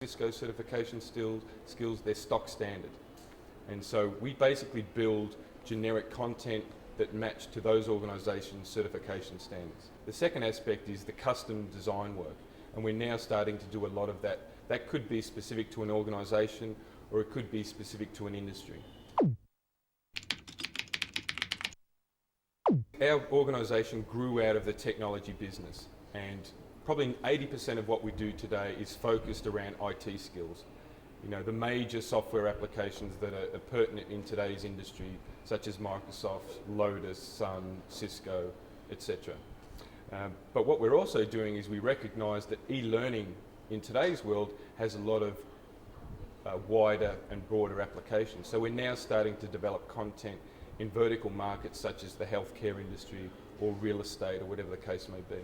Cisco certification skills, they're stock standard. And so we basically build generic content that match to those organisations' certification standards. The second aspect is the custom design work, and we're now starting to do a lot of that. That could be specific to an organisation, or it could be specific to an industry. Our organisation grew out of the technology business, and probably 80% of what we do today is focused around IT skills. You know, the major software applications that are pertinent in today's industry, such as Microsoft, Lotus, Sun, Cisco, etc. But what we're also doing is we recognise that e-learning in today's world has a lot of wider and broader applications. So we're now starting to develop content in vertical markets such as the healthcare industry or real estate or whatever the case may be.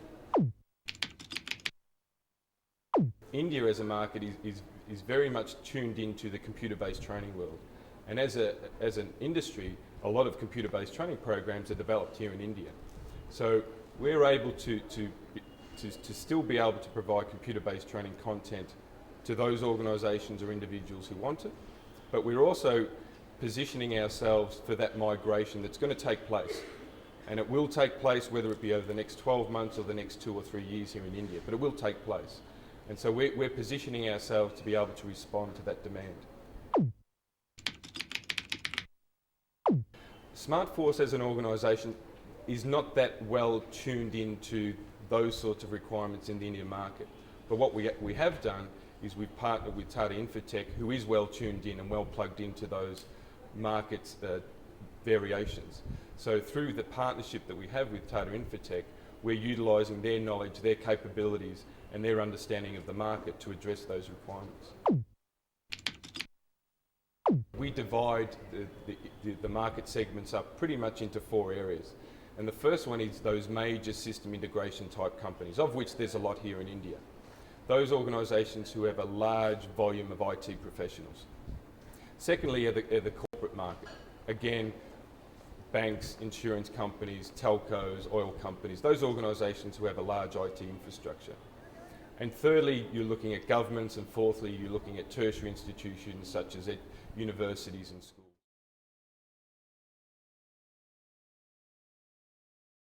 India as a market is very much tuned into the computer-based training world. And as an industry, a lot of computer-based training programs are developed here in India. So we're able to still be able to provide computer-based training content to those organisations or individuals who want it, but we're also positioning ourselves for that migration that's going to take place. And it will take place whether it be over the next 12 months or the next 2 or 3 years here in India, but it will take place. And so we're positioning ourselves to be able to respond to that demand. SmartForce as an organisation is not that well tuned into those sorts of requirements in the Indian market. But what we have done is we've partnered with Tata Infotech, who is well tuned in and well plugged into those markets variations. So through the partnership that we have with Tata Infotech, we're utilising their knowledge, their capabilities and their understanding of the market to address those requirements. We divide the market segments up pretty much into 4 areas. And the first one is those major system integration type companies, of which there's a lot here in India. Those organisations who have a large volume of IT professionals. Secondly are the corporate market. Again, banks, insurance companies, telcos, oil companies, those organisations who have a large IT infrastructure. And thirdly, you're looking at governments, and fourthly, you're looking at tertiary institutions such as universities and schools.